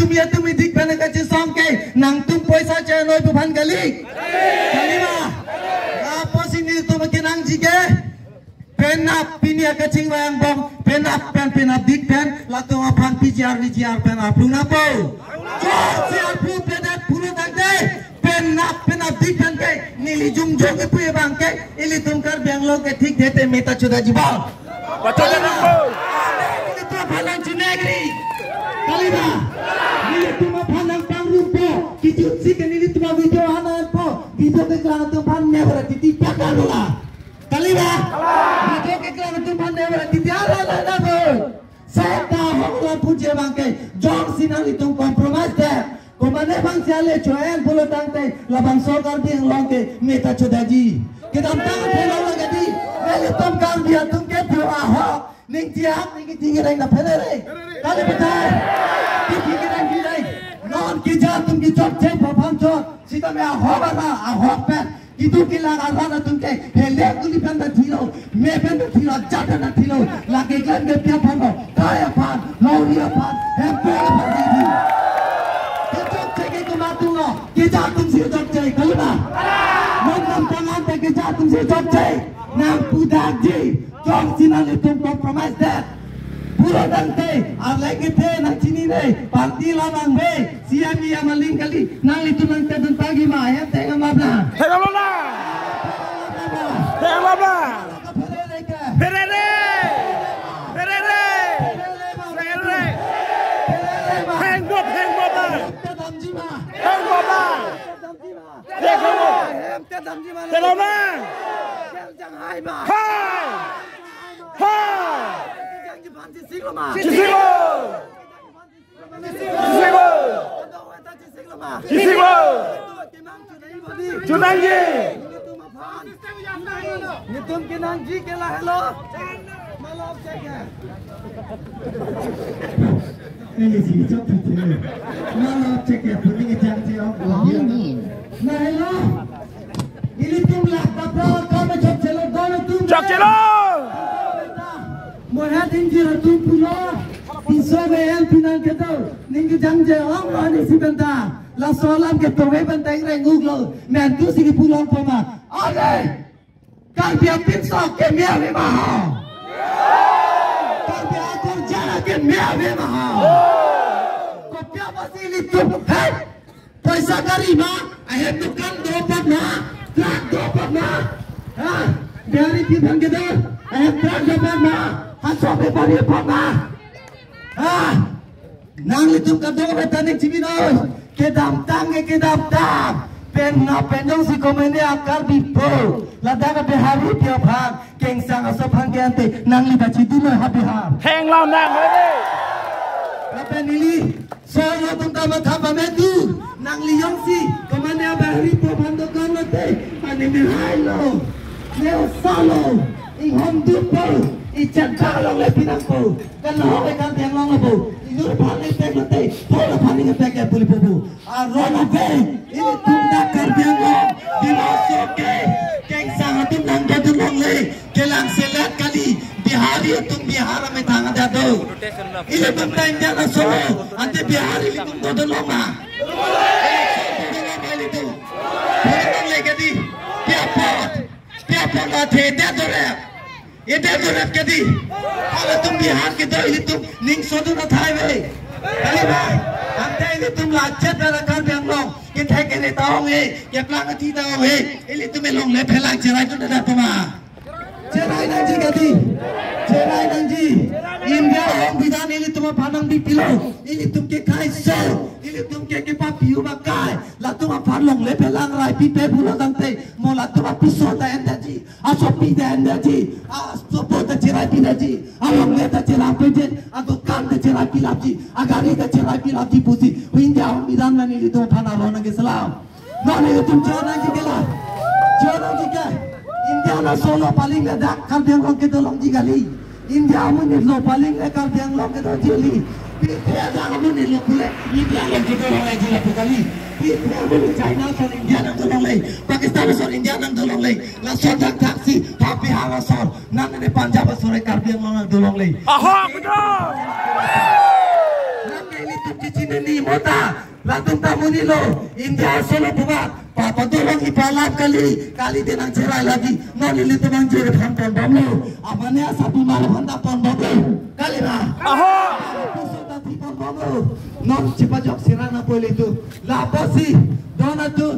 ya tumi dik pena kaci songke nang tum poisa caya noi bupan kali mah apa sini tu makin nang jige penap pinia kacing wayang bong penap dik pen latu apan pijar pen apung napo siar pu penap pulu tangke penap dik pen ke nili jung ke puye bangke ili tumkar Bangalore ke ठीक देते मेता चुदा जीवन betul betul ini tu palang Cinegri kalima ini tu palang Pangrumpo kijut si kan ini tu video anak po video ke kelang tu pan never titi pakalula kalima video ke kelang tu pan never titi ala la bo seta hokla puje bangke jong sinang itu compromise deh komane bang siale choen bolo tangte labang sokar ding longke meta chodaji kita tang phelo lagadi mele tom kan dia tum ke pyo aho ning tiak ning tingi rai na phele re kali betai ki tingi rai ki rai non ki ja tum ki chop che pham chot sita me aho ba aho pe itu kila arana tum ke hele kuli panda thilo me panda thilo jata na thilo lage kan ke pya phamo kaya phan lauria phan he pe phan di kita tum si chop che kalima nam tangan te kita tum si chop che nam pudak ji jong sinan itu compromise that pura dante arlegi te nang chini ne parti la nang be siami amaling kali nang itu nang te dun pagi ma ya te ngamabna perere Nitum kinanji kela hello malap cek ini sih cok tu malap cek ya punya janji orang nah hello ini tum lah tapra kau cok celo kau tum cok celo moha tinggi tum pulo pisau beyan pinang ketau ning janji orang mana si benda la solam ke tobe benda yang nguglo mentu si pulang pama ale kan dia pisau ke miawe maha kan dia kerja ke miawe maha kau dia masih litu hai paisa karima ayat tukan dopat na trak dopat na ha dari kita kita ayat trak dopat na hasope pari pama ha nang litu kan dopat tani cibinoi kedam tange kedam tang penna penjong si komende akar bipo ladang behari piaphan keng sang asophan gente nang li bachi dino habihar heng lau nang lagi penili soyo tungka mathapa medu nang li yongsi komende behari piaphan do kamate ani mihailo neo salo ing hom dupo ijan kalong le pinangko kan lo be kan tiang long lo inur phani tek lote thola phani ke tek puli pobu a rona be ini tunda karbiang lo dimosoke keng sang tum nang dadu long le kelang selat kali bihari tum bihara me thanga dado ini tum time jana solo ante bihari li tum dadu long ma itu phone le kadi piapot la the dadu re itu turat kadi kalau tum bihan kita ini tum ning sodu na thai be kali ba ante ini tum lacet na kan biang long kita kene taong he ya plang ti taong he ini tum long le phelang cerai tu dah pama cerai nang ji kadi cerai nang ji India hong bidan ini tum panang bi pilo ini tum ke kai so ini tum ke pa piu ba kai la tum pan long le phelang rai pi pe pulo tante mo la tum piso ta enda ji asopi da enda ji sopo ta cerai pila ji along le ta cerai pejen atu kan ta cerai pila ji agari ta cerai pila ji pusi India hong bidan na ini tum phana ro na ke salam no ni tum chona ji ke la chona ji ke India na solo paling le dak kan biang long ke to long ji gali India mun lo paling le kan biang long ke to jeli India da mun lo pule India yang ke to long le ji la kali India mun China so India nang to long le Pakistan so India nang to long le la so dak taksi tapi hawa so nan ne Punjab so re kar biang long nang to long le aha betul nan ne li tu Cina ni mota latung tamu ni lo India solo buat papa tolong ipalap kali dia nang cerai lagi non ini temang jere pon bom lo apane sapi malam handa pon bom lo kali na pusat tadi pon bom lo non cepat jok sirana boleh tu lapasi dona tu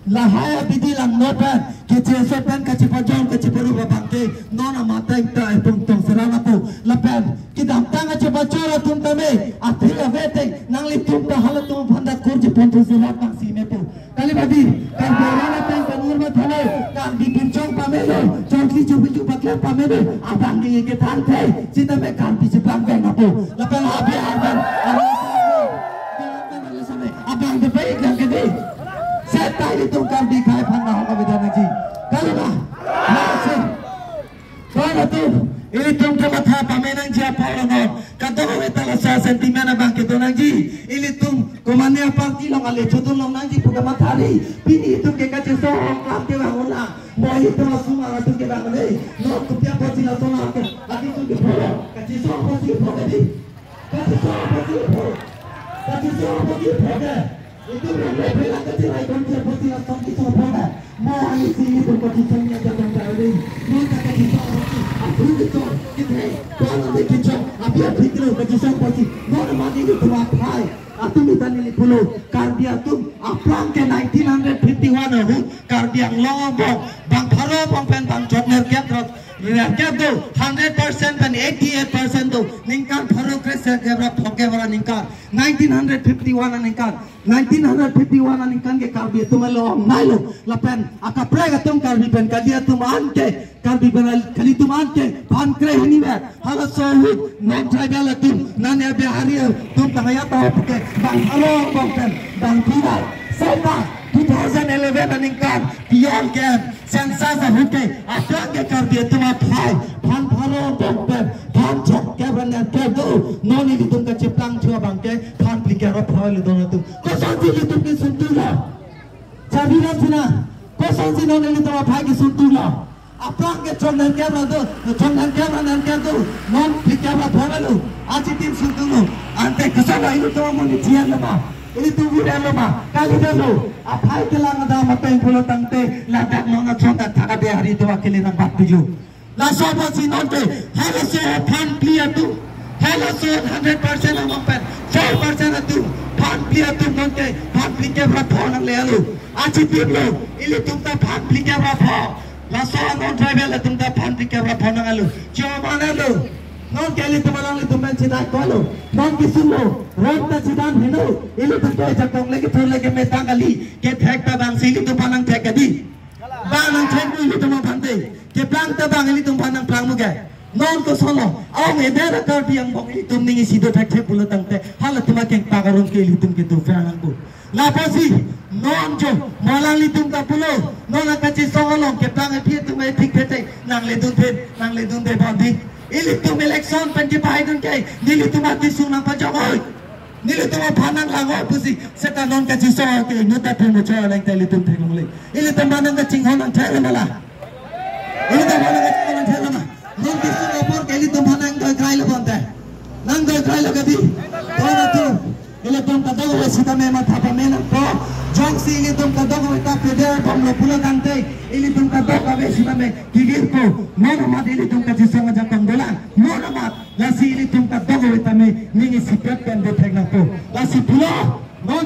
lahaya bidilang nopen kecil sopen kecil jong kecil berubah bangke nona mata kita tong serana po lapen kita tanga cepat cara tum tame akhirnya vete nang litum dah halat tum pandat kurji pontu silat bang si mepo kali babi kan berana tang kanur mathale kan dipincong pamelo jongsi cubi bakla pamelo abang ye ke tante cita me kan piche bangke napo lapen abi abang abang de baik yang gede setai itu kan dikai pandang apa beda nanti kalau dah masih kalau tu ini tuh tempat apa menang siapa orang kata orang itu lah sentimen abang kita nanti ini tuh komanya parti long ale contoh long nanti punya matahari ini itu kita cuma seorang kaki orang mau itu langsung orang tu kita ada no kupiah pasti langsung aku lagi tu kita kacau seorang pasti pergi kacau seorang pasti kacau seorang pasti pergi itu memang belah kecil ikon seperti langsung kita pada mau isi itu kecilnya jangan terlalu kita kecil aku itu kita kalau kecil apa pikir kecil seperti mana mati itu apa atau kita nilai puluh kardia tu apa ke 1951 aku kardia lombok bang Pharo bang pen bang Jogner kiat rakyat tu 100% dan 88% tu ningkan Pharo Krishna kebra phoke wala ningkan 1951 ningkan 1951 ningkan ke kardia tu malo nailo lapen akapre gatum kardi pen kardia tu ante kardi benal kali tu ante pan kre hini ba hala sohu non tribal tu nan ya bihari tu tangaya ta pke bang Pharo bang pen bang pira seta 2011 ningkan beyond camp sensa sa huke apa ke kardia tu ma phai pan Pharo bang pen pan chok ke ban ke do non ini tu ka cheplang chua bang ke pan plikar phai le don tu ko santi itu ke suntura sabila sina ko santi non ini tu ma phai ke suntura apa ke chondan ke ba do chondan ke ban ke do non plikar phai lo aji tim suntura ante kasala itu tu mo ni tiar lama ini tunggu dulu mah kali dulu apa itu lah ada mata yang pulau tangte ladak nonga contoh tak ada hari itu wakil yang empat tujuh lah sobat si nonte harus pan clear tu harus 100% amang pen 4% tu pan clear tu nonte pan clear berapa orang lelu aci timblo ini tunggu pan clear berapa lah soal non tribal tunggu pan clear berapa orang lelu cuma mana lu non kali tu malang itu mencita kalau non kisulo rota cidan hino ini tu toy jakong lagi tu lagi metang kali ke thek ta bang sili tu panang thek kadi bang thek tu itu mau pante ke plang ta bang ini tu panang plang muga non ko solo au me dera kar biang bong itu ningi sido thek thek pulo tangte halat tu makeng pagarong ke itu ke tu franang ko la pasi non jo malang itu ta pulo non akachi solo ke plang phi tu mai thik thek nang le dun te bandi ini tu election penjepahidun kai nili tu mati sunang pajokoy nili tu panang lango pusi seta non ka jiso ke nuta themo cha lang tai litum thengong le ini tu manang ka chinghon ang thela mala ini tu manang ka chinghon ang thela ma non ki sunang por ke litum panang doi krai lo bonte nang doi krai lo kadi ora tu ele tum ka dago sita me ma thapa me nang ko jong si ini tum ka dago ta peder bom lo pula kante ini tum ka dago be sita me gigir ko mana mat ini tum ka jiso nga jakang dola mana mat lasi ini tum ka dago ta me ningi sikat kan de thek na ko lasi pula non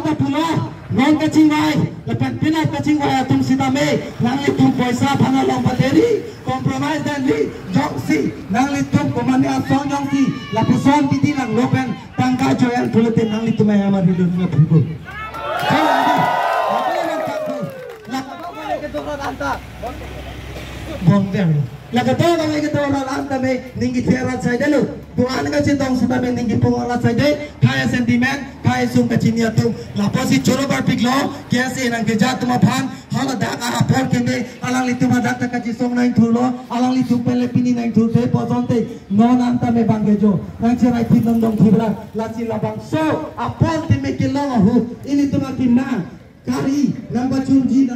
ka chingwai lepas pina ka chingwai tum sita me nang li tum paisa phana long pateri compromise dan li jong si nang li tum komane asong jong si la puson piti nang lopen tangka joyan bulletin nang li tum ay amar hidup nga phiko Bonter. Lagato kami kita orang anta me ninggi terat saya dulu. Tuhan ka cintong sudah me ninggi pengolah saya kaya sentimen kaya sum kacinia tu. Laposi coro berpiklo kiasi nang kejat tu mapan hala dak apor kene alang litu madak tak kacisong naik tulo alang litu pele pini naik tulo posonte non anta me banggejo nang cerai pinong dong kibra lasi labang so apor te me kilong hu ini tu makina kari number chunji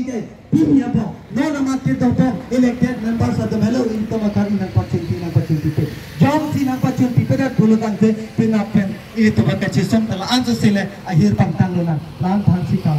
ke pimya po no nama kita po elected member sa demelo into makari number chunji pe jom si number chunji pe dak bulu kante pinapen ini tuh pakai cisong telah anjus sile akhir pantang lona lang than si kau